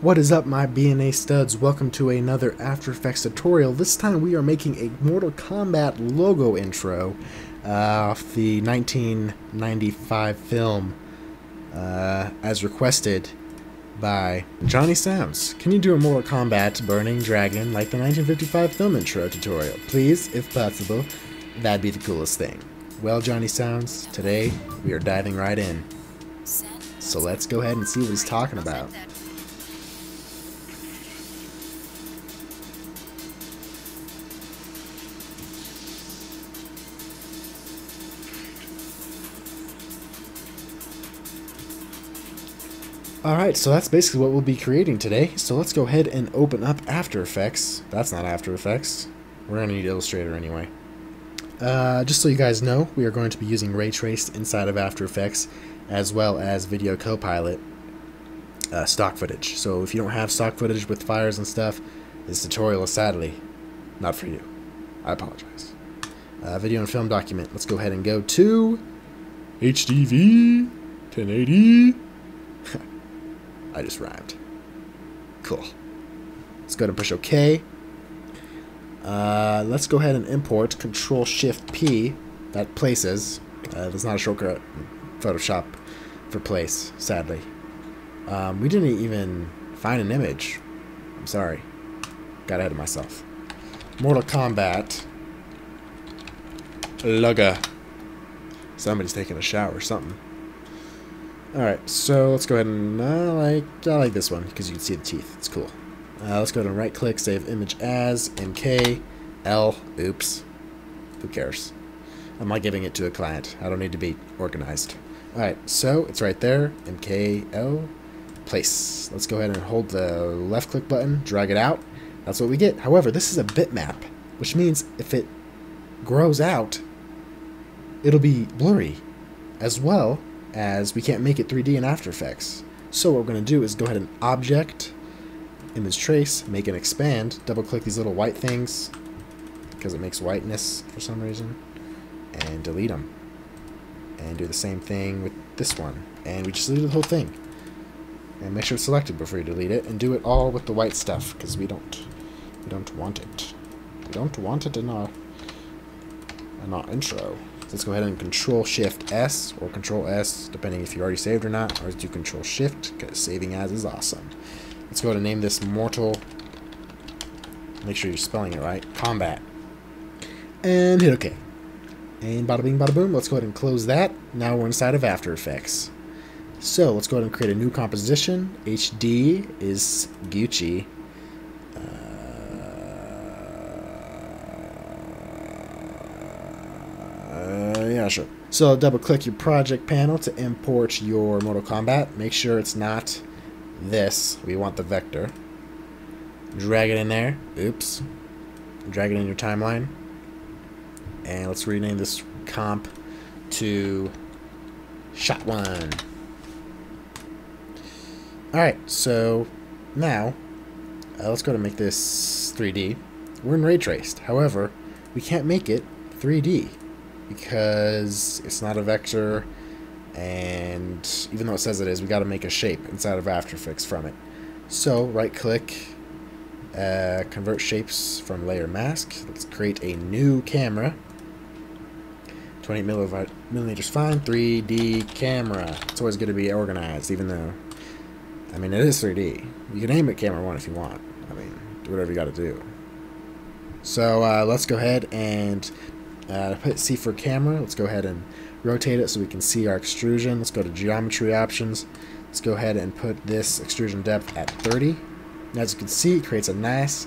What is up, my BNA studs? Welcome to another After Effects tutorial. This time we are making a Mortal Kombat logo intro off the 1995 film as requested by Johny Sounds. Can you do a Mortal Kombat Burning Dragon like the 1955 film intro tutorial? Please, if possible. That'd be the coolest thing. Well, Johny Sounds, today we are diving right in. So let's go ahead and see what he's talking about. Alright, so that's basically what we'll be creating today. So let's go ahead and open up After Effects. That's not After Effects. We're going to need Illustrator anyway. Just so you guys know, we are going to be using Ray Trace inside of After Effects, as well as Video Copilot stock footage. So if you don't have stock footage with fires and stuff, this tutorial is sadly not for you. I apologize. Video and film document. Let's go ahead and go to HDV 1080. I just rhymed. Cool. Let's go to push OK. Let's go ahead and import Control-Shift-P. That places. There's not a shortcut in Photoshop for place, sadly. We didn't even find an image. I'm sorry. Got ahead of myself. Mortal Kombat logo. Somebody's taking a shower or something. Alright, so let's go ahead and I like this one because you can see the teeth. It's cool. Let's go ahead and right click, save image as, MK, L, oops. Who cares? I'm not giving it to a client. I don't need to be organized. Alright, so it's right there, MK, L, place. Let's go ahead and hold the left click button, drag it out. That's what we get. However, this is a bitmap, which means if it grows out, it'll be blurry, as well as we can't make it 3D in After Effects. So what we're going to do is go ahead and object, image trace, make an expand, double click these little white things, because it makes whiteness for some reason, and delete them. And do the same thing with this one. And we just deleted the whole thing. And make sure it's selected before you delete it, and do it all with the white stuff, because we don't want it. We don't want it in our intro. Let's go ahead and Control-Shift-S or Control-S, depending if you already saved or not, or do Control-Shift, because saving as is awesome. Let's go ahead and name this Mortal, make sure you're spelling it right, Kombat. And hit OK. And bada bing, bada boom, let's go ahead and close that. Now we're inside of After Effects. So let's go ahead and create a new composition. HD is Gucci. Yeah, sure. So double click your project panel to import your Mortal Kombat. Make sure it's not this. We want the vector. Drag it in there. Oops. Drag it in your timeline. And let's rename this comp to Shot 1. Alright, so now let's go to make this 3D. We're in Ray Traced. However, we can't make it 3D. Because it's not a vector, and even though it says it is, we got to make a shape inside of After Effects from it. So right click, convert shapes from layer mask. Let's create a new camera. 28 millimeters fine, 3D camera. It's always good to be organized, even though, I mean, it is 3D. You can aim at camera 1 if you want. I mean, do whatever you got to do. So let's go ahead and put C for camera. Let's go ahead and rotate it so we can see our extrusion. Let's go to geometry options. Let's go ahead and put this extrusion depth at 30. And as you can see, it creates a nice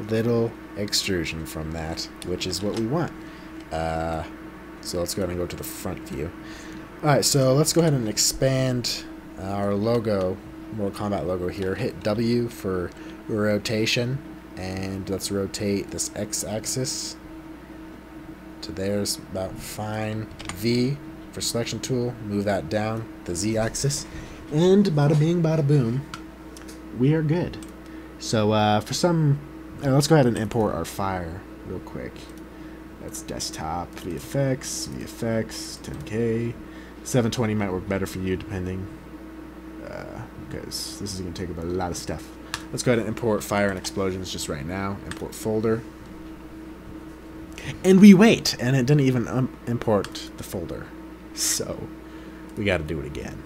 little extrusion from that, which is what we want. So let's go ahead and go to the front view. Alright, so let's go ahead and expand our logo, Mortal Kombat logo here. Hit W for rotation, and let's rotate this X-axis to there's about fine. V for selection tool, move that down the Z-axis, and bada bing, bada boom, we are good. So for some, let's go ahead and import our fire real quick. That's desktop, VFX, 10K, 720 might work better for you depending. because this is going to take up a lot of stuff. Let's go ahead and import fire and explosions just right now. Import folder. And we wait, and it didn't even import the folder. So we got to do it again.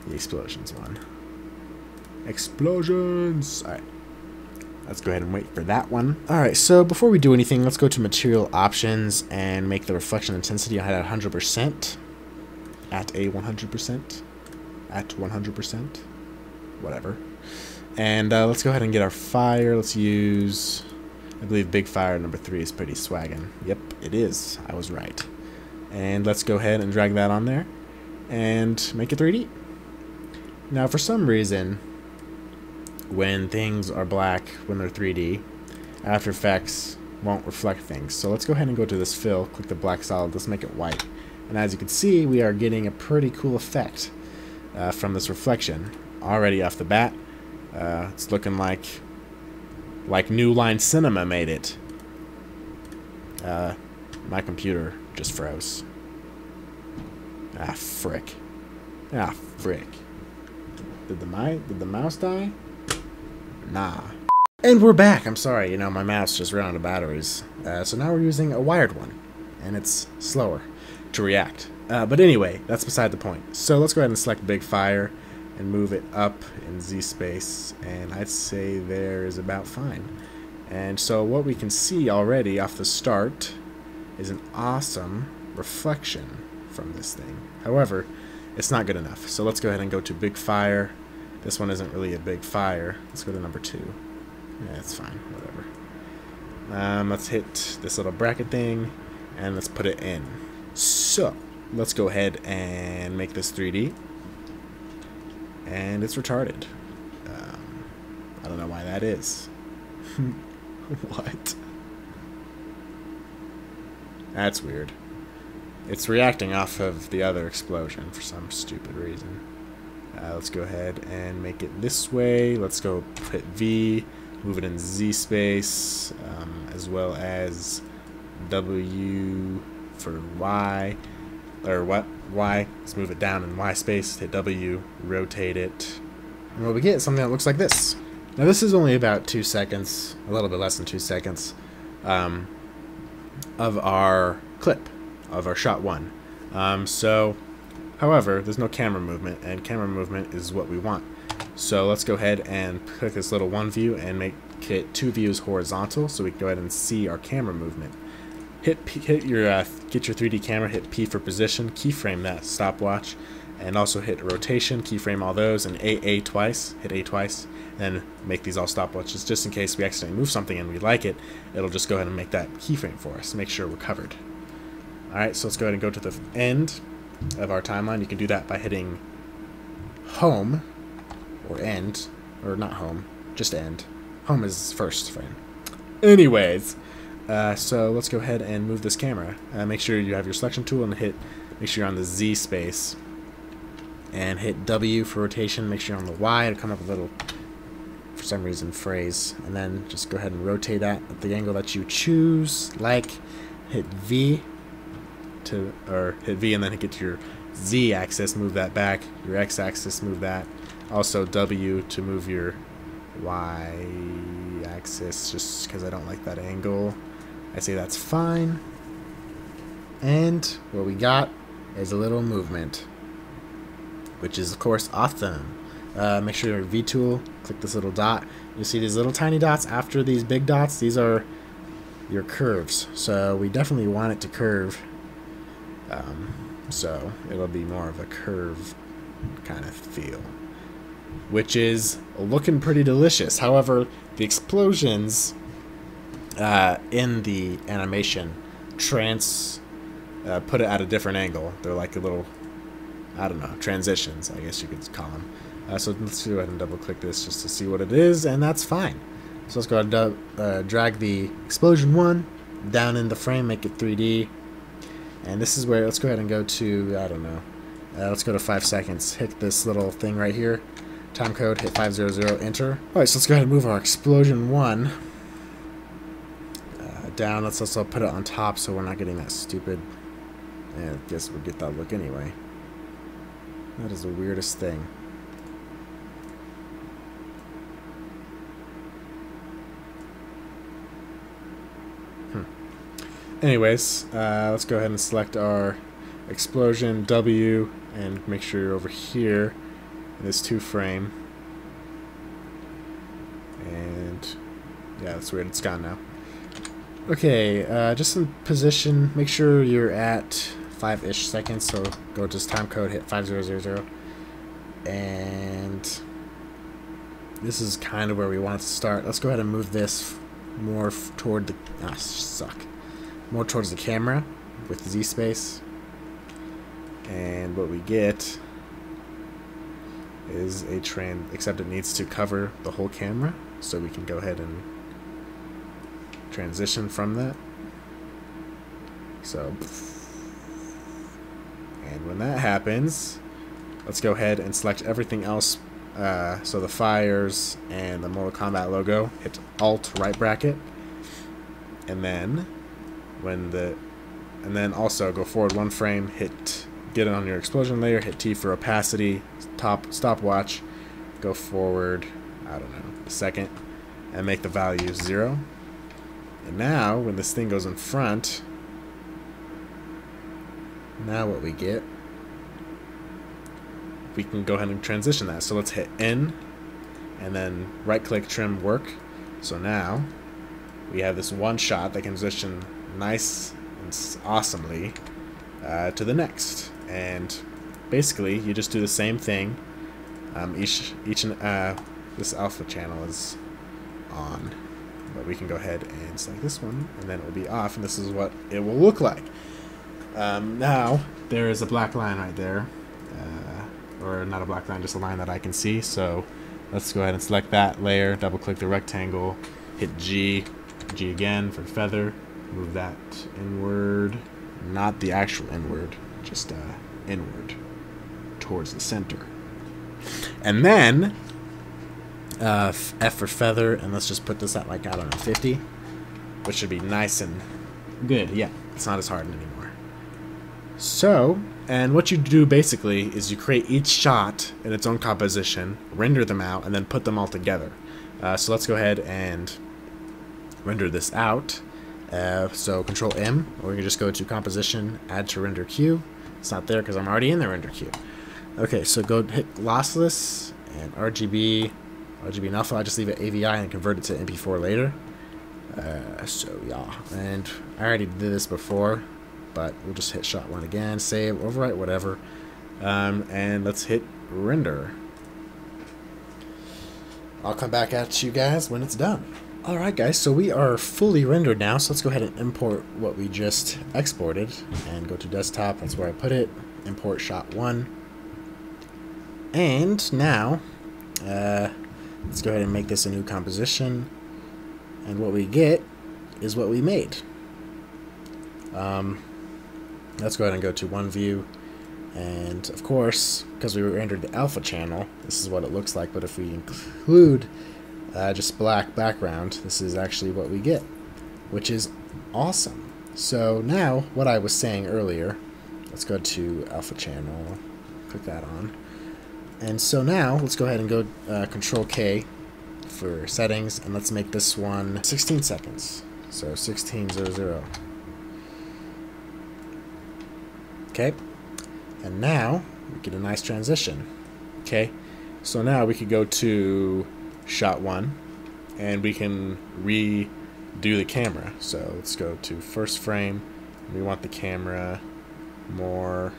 The explosions one. Explosions! Alright. Let's go ahead and wait for that one. Alright, so before we do anything, let's go to material options and make the reflection intensity at 100%. At a 100%. At 100%. Whatever. And let's go ahead and get our fire. Let's use, I believe big fire number 3 is pretty swaggin'. Yep, it is. I was right. And let's go ahead and drag that on there and make it 3D. Now, for some reason, when things are black, when they're 3D, After Effects won't reflect things. So let's go ahead and go to this fill, click the black solid, let's make it white. And as you can see, we are getting a pretty cool effect from this reflection. Already off the bat, it's looking like New Line Cinema made it. My computer just froze. Ah, frick. Ah, frick. Did the mouse die? Nah. And we're back. I'm sorry, you know, my mouse just ran out of batteries. So now we're using a wired one, and it's slower to react. But anyway, that's beside the point. So let's go ahead and select Big Fire and move it up in Z space, and I'd say there is about fine. And so what we can see already off the start is an awesome reflection from this thing. However, it's not good enough. So let's go ahead and go to Big Fire. This one isn't really a big fire. Let's go to number 2. Yeah, it's fine. Whatever. Let's hit this little bracket thing, and let's put it in. So let's go ahead and make this 3D. And it's retarded. I don't know why that is. What? That's weird. It's reacting off of the other explosion for some stupid reason. Let's go ahead and make it this way. Let's go hit V, move it in Z space, as well as W for Y, or what? Y. Let's move it down in Y space, hit W, rotate it. And what we get is something that looks like this. Now this is only about 2 seconds, a little bit less than 2 seconds, of our clip, of our shot 1. However, there's no camera movement, and camera movement is what we want. So let's go ahead and click this little 1 view and make it 2 views horizontal, so we can go ahead and see our camera movement. Get your 3D camera, hit P for position, keyframe that stopwatch, and also hit rotation, keyframe all those, and A twice, hit A twice, and make these all stopwatches just in case we accidentally move something and we like it. It'll just go ahead and make that keyframe for us, make sure we're covered. Alright, so let's go ahead and go to the end of our timeline. You can do that by hitting home, or end, or not home, just end. Home is first frame. Anyways, so let's go ahead and move this camera. Make sure you have your selection tool and make sure you're on the Z space, and hit W for rotation. Make sure you're on the Y. It'll come up a little, for some reason, phrase, and then just go ahead and rotate that at the angle that you choose. Like, hit V hit V and then get to your Z axis, move that back. Your X axis, move that. Also W to move your Y axis, just because I don't like that angle. I say that's fine. And what we got is a little movement, which is of course awesome. Make sure your V tool, click this little dot. You see these little tiny dots after these big dots? These are your curves. So we definitely want it to curve. So it'll be more of a curve kind of feel, which is looking pretty delicious. However, the explosions in the animation put it at a different angle. They're like a little, I don't know, transitions, I guess you could call them. So let's go ahead and double click this just to see what it is, and that's fine. So let's go ahead and drag the explosion 1 down in the frame, make it 3D. And this is where, let's go ahead and go to, I don't know, let's go to 5 seconds. Hit this little thing right here. Time code, hit 500, enter. Alright, so let's go ahead and move our explosion 1 down. Let's also put it on top so we're not getting that stupid, I guess we'll get that look anyway. That is the weirdest thing. Anyways, let's go ahead and select our explosion W and make sure you're over here in this 2-frame. And yeah, that's weird. It's gone now. Okay, just in position, make sure you're at 5-ish seconds. So go to this time code, hit 5000, and this is kind of where we want it to start. Let's go ahead and move this more toward the more towards the camera with the Z space. And what we get is a except it needs to cover the whole camera, so we can go ahead and transition from that. So, and when that happens, let's go ahead and select everything else. So the fires and the Mortal Kombat logo, hit Alt right bracket, and then also go forward 1 frame, get it on your explosion layer, hit T for opacity, stopwatch, go forward, I don't know, a second, and make the value 0. And now, when this thing goes in front, now what we get, we can go ahead and transition that. So let's hit N, and then right-click, trim work. So now, we have this one shot that can transition nice and awesomely to the next. And basically, you just do the same thing. This alpha channel is on, but we can go ahead and select this one, and then it will be off, and this is what it will look like. Now, there is a black line right there, or not a black line, just a line that I can see. So let's go ahead and select that layer, double-click the rectangle, hit G again for feather, move that inward, not the actual inward, just inward towards the center. And then F for feather, and let's just put this at, like, I don't know, 50, which should be nice and good. Yeah, it's not as hard anymore. So, and what you do basically is you create each shot in its own composition, render them out, and then put them all together. So let's go ahead and render this out. So Control M, or you can just go to Composition, Add to Render Queue. It's not there because I'm already in the render queue. Okay, so go hit Lossless and RGB and alpha. I just leave it AVI and convert it to MP4 later. So yeah, and I already did this before, but we'll just hit shot 1 again, save, overwrite, whatever, and let's hit render. I'll come back at you guys when it's done. Alright guys, so we are fully rendered now, so let's go ahead and import what we just exported, and go to desktop, that's where I put it, import shot 1, and now, let's go ahead and make this a new composition, and what we get is what we made. Let's go ahead and go to one view, and of course, because we rendered the alpha channel, this is what it looks like, but if we include just black background, this is actually what we get, which is awesome. So now, what I was saying earlier, let's go to alpha channel, click that on, and so now let's go ahead and go Control K for settings, and let's make this one 16 seconds, so 1600. Okay, and now we get a nice transition. Okay, so now we could go to shot 1, and we can redo the camera. So let's go to first frame. We want the camera more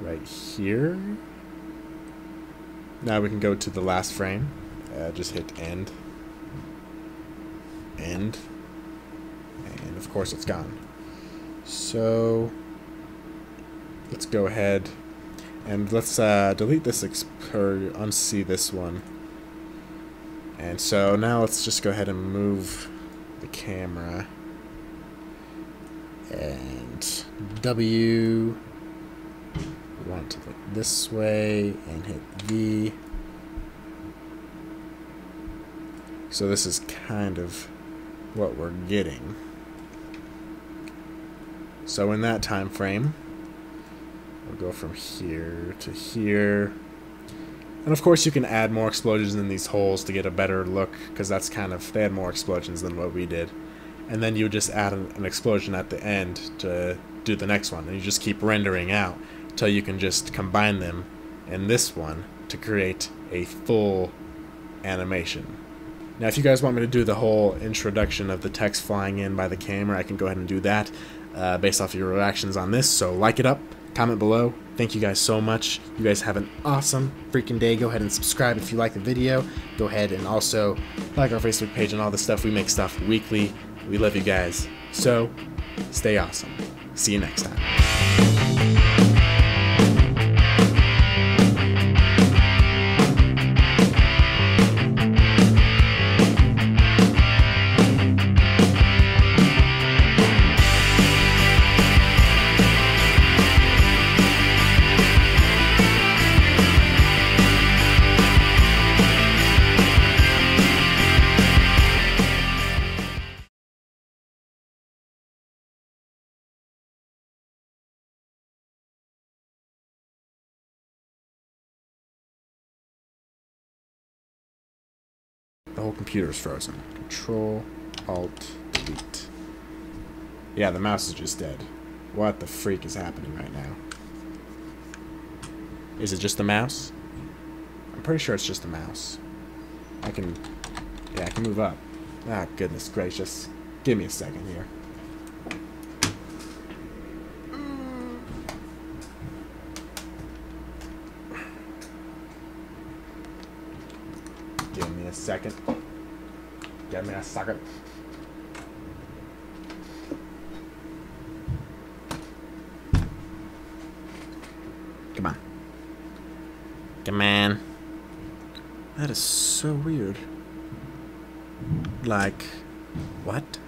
right here. Now we can go to the last frame. Just hit end, and of course it's gone. So let's go ahead and let's delete this or unsee this one. And so now let's just go ahead and move the camera, and W, we want to look this way, and hit V. So this is kind of what we're getting. So in that time frame, we'll go from here to here. And of course you can add more explosions in these holes to get a better look, because that's kind of, they had more explosions than what we did. and then you just add an explosion at the end to do the next one, and you just keep rendering out until you can just combine them in this one to create a full animation. Now, if you guys want me to do the whole introduction of the text flying in by the camera, I can go ahead and do that based off of your reactions on this. So like it up, comment below. Thank you guys so much. You guys have an awesome freaking day. Go ahead and subscribe if you like the video. Go ahead and also like our Facebook page and all the stuff. We make stuff weekly. We love you guys. So stay awesome. See you next time. The whole computer's frozen. Control, Alt, Delete. Yeah, the mouse is just dead. What the freak is happening right now? Is it just the mouse? I'm pretty sure it's just the mouse. I can move up. Ah, goodness gracious. Give me a second here. Give me a second. Give me a second. Come on. Come on. That is so weird. Like, what?